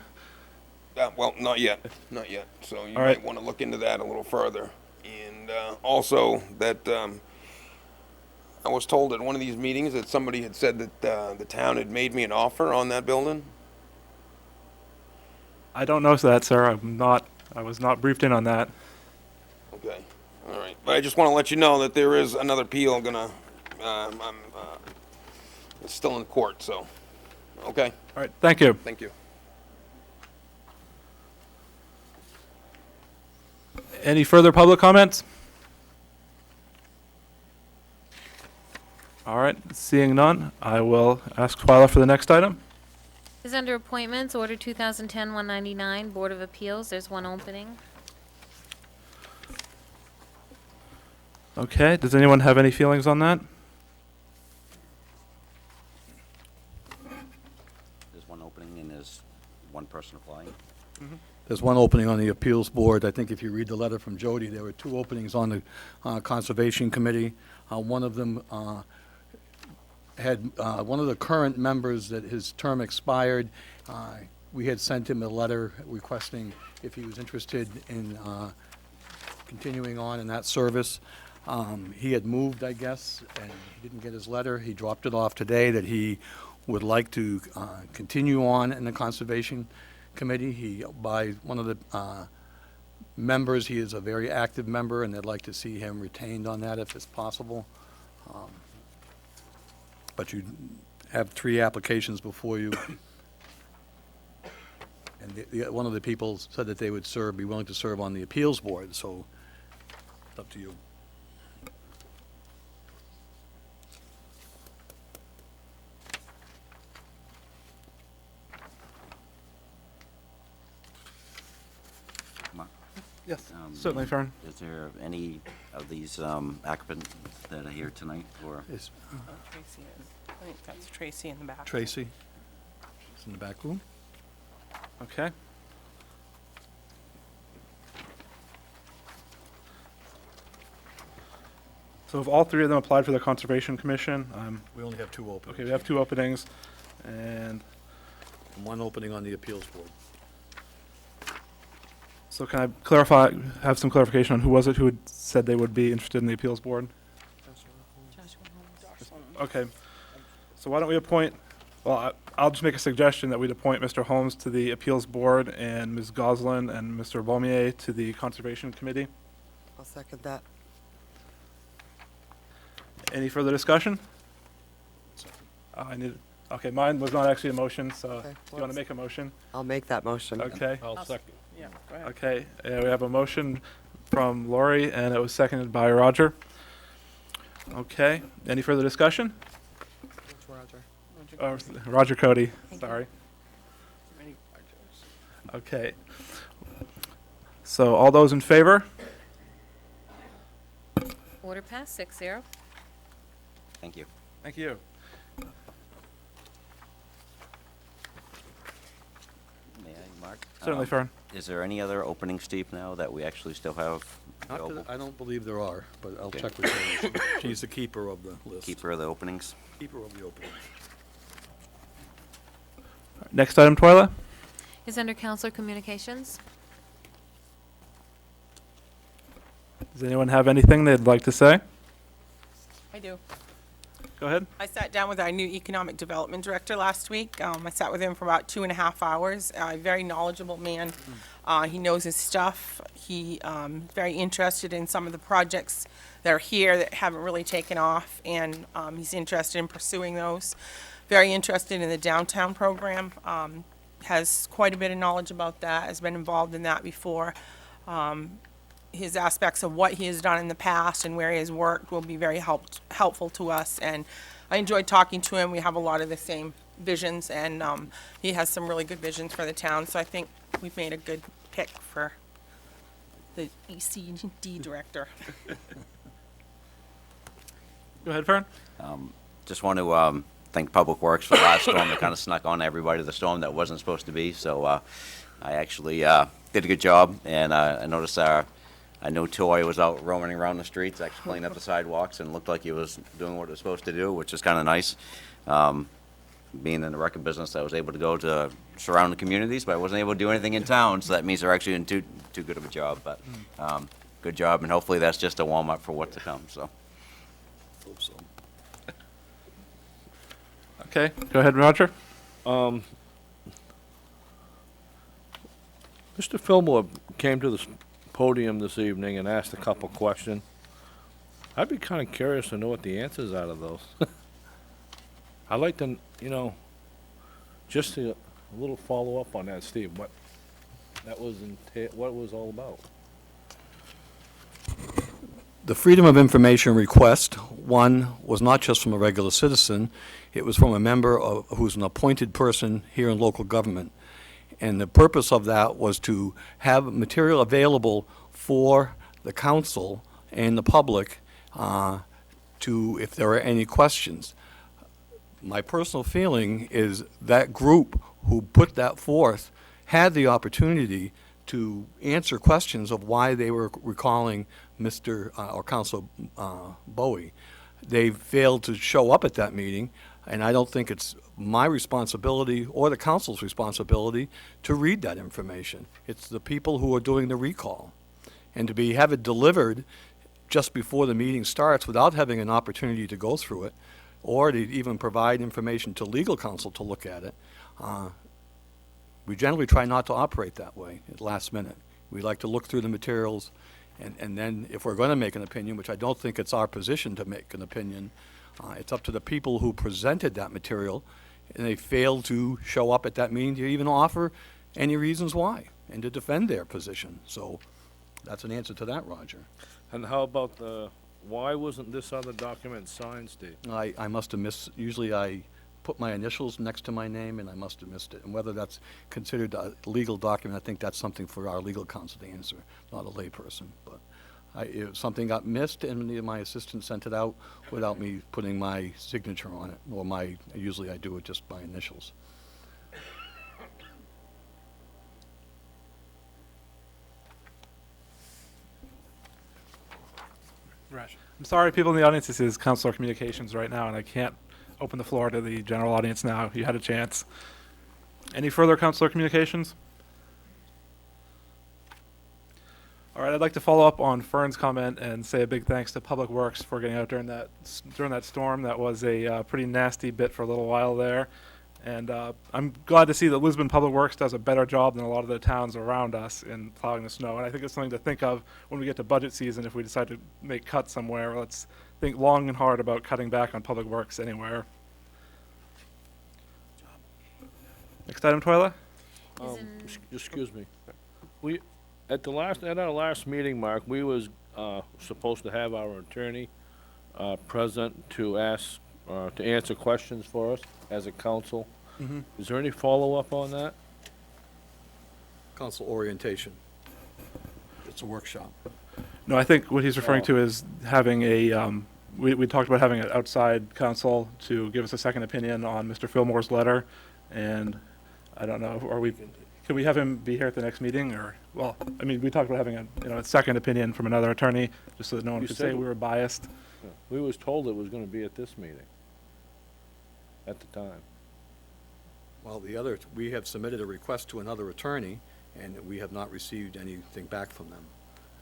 Well, not yet, not yet. So you All right. might want to look into that a little further. And also that I was told at one of these meetings that somebody had said that the town had made me an offer on that building. I don't know that, sir. I was not briefed in on that. Okay, all right. But I just want to let you know that there is another appeal gonna, it's still in court, so, okay? All right, thank you. Thank you. Any further public comments? All right, seeing none, I will ask Twyla for the next item. Is under appointments, Order 2010-199, Board of Appeals. There's one opening. Okay, does anyone have any feelings on that? There's one opening and there's one person applying. There's one opening on the appeals board. I think if you read the letter from Jody, there were two openings on the Conservation Committee. One of them had one of the current members that his term expired. We had sent him a letter requesting if he was interested in continuing on in that service. He had moved, I guess, and he didn't get his letter. He dropped it off today that he would like to continue on in the Conservation Committee. By one of the members, he is a very active member, and they'd like to see him retained on that if it's possible. But you have 3 applications before you. And one of the people said that they would be willing to serve on the appeals board, so it's up to you. Yes, certainly, Fern. Is there any of these applicants that are here tonight or? Is Tracy is. I think that's Tracy in the back. Tracy? Is in the back room? Okay. So have all 3 of them applied for the Conservation Commission? We only have 2 openings. Okay, we have 2 openings, and And 1 opening on the appeals board. so can I have some clarification on who was it who had said they would be interested in the appeals board? Okay, so why don't we appoint, well, I'll just make a suggestion that we'd appoint Mr. Holmes to the appeals board and Ms. Goslin and Mr. Beaumier to the Conservation Committee. I'll second that. Any further discussion? I need, Okay, mine was not actually a motion, so Okay, you want to make a motion? I'll make that motion. Okay. I'll second. Yeah, go ahead. Okay, we have a motion from Lori, and it was seconded by Roger. Okay, any further discussion? Roger. Roger Cody, Thank you. sorry. Okay. So all those in favor? Order passed, 6-0. Thank you. Thank you. May I, Mark? Certainly, Fern. Is there any other openings, Steve, now that we actually still have Not available? that- I don't believe there are, but I'll Okay. check with her. She's the keeper of the list. Keeper of the openings? Keeper of the openings. Next item, Twyla? Is under Counselor Communications. Does anyone have anything they'd like to say? I do. Go ahead. I sat down with our new Economic Development Director last week. I sat with him for about 2.5 hours. A very knowledgeable man. He knows his stuff. He very interested in some of the projects that are here that haven't really taken off, and he's interested in pursuing those. Very interested in the downtown program. Has quite a bit of knowledge about that, has been involved in that before. His aspects of what he has done in the past and where he has worked will be very helpful to us. And I enjoyed talking to him. We have a lot of the same visions, and he has some really good visions for the town. So I think we've made a good pick for the ECD director. Go ahead, Fern. Just want to thank Public Works for the last storm that kind of snuck on everybody, the storm that wasn't supposed to be. So I actually did a good job, and I noticed I knew Toy was out roaming around the streets, actually cleaning up the sidewalks, and looked like he was doing what he was supposed to do, which is kind of nice. Being in the record business, I was able to go to surrounding communities, but I wasn't able to do anything in town, so that means they're actually doing too good of a job. But good job, and hopefully that's just a warm-up for what's to come. So. Hope so. Okay, go ahead, Roger. Mr. Fillmore came to the podium this evening and asked a couple questions. I'd be kind of curious to know what the answers out of those. I'd like to, just a little follow-up on that, Steve, what that was, what it was all about. The Freedom of Information request, one, was not just from a regular citizen, it was from a member who's an appointed person here in local government. And the purpose of that was to have material available for the council and the public if there are any questions. My personal feeling is that group who put that forth had the opportunity to answer questions of why they were recalling Mr. or Council Bowie. They failed to show up at that meeting, and I don't think it's my responsibility or the council's responsibility to read that information. It's the people who are doing the recall. And to have it delivered just before the meeting starts without having an opportunity to go through it, or to even provide information to legal counsel to look at it, we generally try not to operate that way at last minute. We like to look through the materials, and then if we're going to make an opinion, which I don't think it's our position to make an opinion, it's up to the people who presented that material, and they failed to show up at that meeting to even offer any reasons why, and to defend their position. So that's an answer to that, Roger. And how about why wasn't this other document signed, Steve? I must have missed, usually I put my initials next to my name, and I must have missed it. And whether that's considered a legal document, I think that's something for our legal counsel to answer, not a layperson. But if something got missed, and my assistant sent it out without me putting my signature on it, or usually I do it just by initials. Right. I'm sorry, people in the audience, this is Councilor Communications right now, and I can't open the floor to the general audience now. You had a chance. Any further Councilor Communications? All right, I'd like to follow up on Fern's comment and say a big thanks to Public Works for getting out during that storm. That was a pretty nasty bit for a little while there. And I'm glad to see that Lisbon Public Works does a better job than a lot of the towns around us in plowing the snow. And I think it's something to think of when we get to budget season. If we decide to make cuts somewhere, let's think long and hard about cutting back on Public Works anywhere. Next item, Twyla? Excuse me. We, at our last meeting, Mark, we was, supposed to have our attorney, present to ask, to answer questions for us as a council. Is there any follow-up on that? Council orientation. It's a workshop. No, I think what he's referring to is having a, we talked about having an outside counsel to give us a second opinion on Mr. Fillmore's letter, and I don't know, can we have him be here at the next meeting, or, well, I mean, we talked about having a second opinion from another attorney, just so that no one You could said- say we were biased. We was told it was gonna be at this meeting, at the time. Well, we have submitted a request to another attorney, and we have not received anything back from them.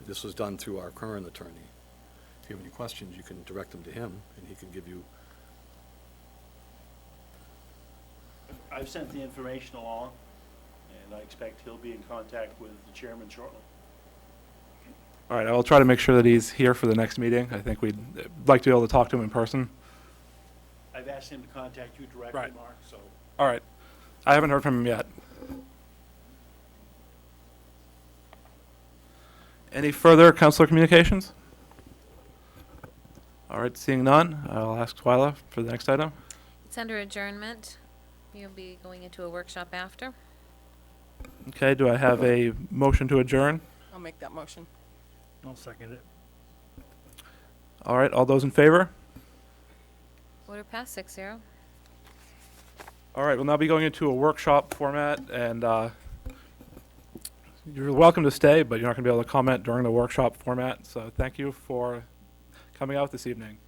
This was done through our current attorney. If you have any questions, you can direct them to him, and he can give you. I've sent the information along, and I expect he'll be in contact with the chairman shortly. All right, I will try to make sure that he's here for the next meeting. I think we'd like to be able to talk to him in person. I've asked him to contact you directly, Right. Mark, so. All right. I haven't heard from him yet. Any further councilor communications? All right, seeing none, I'll ask Twyla for the next item. It's under adjournment. You'll be going into a workshop after. Okay, do I have a motion to adjourn? I'll make that motion. I'll second it. All right, all those in favor? Order passed 6-0. All right, we'll now be going into a workshop format, and you're welcome to stay, but you're not going to be able to comment during the workshop format. So thank you for coming out this evening.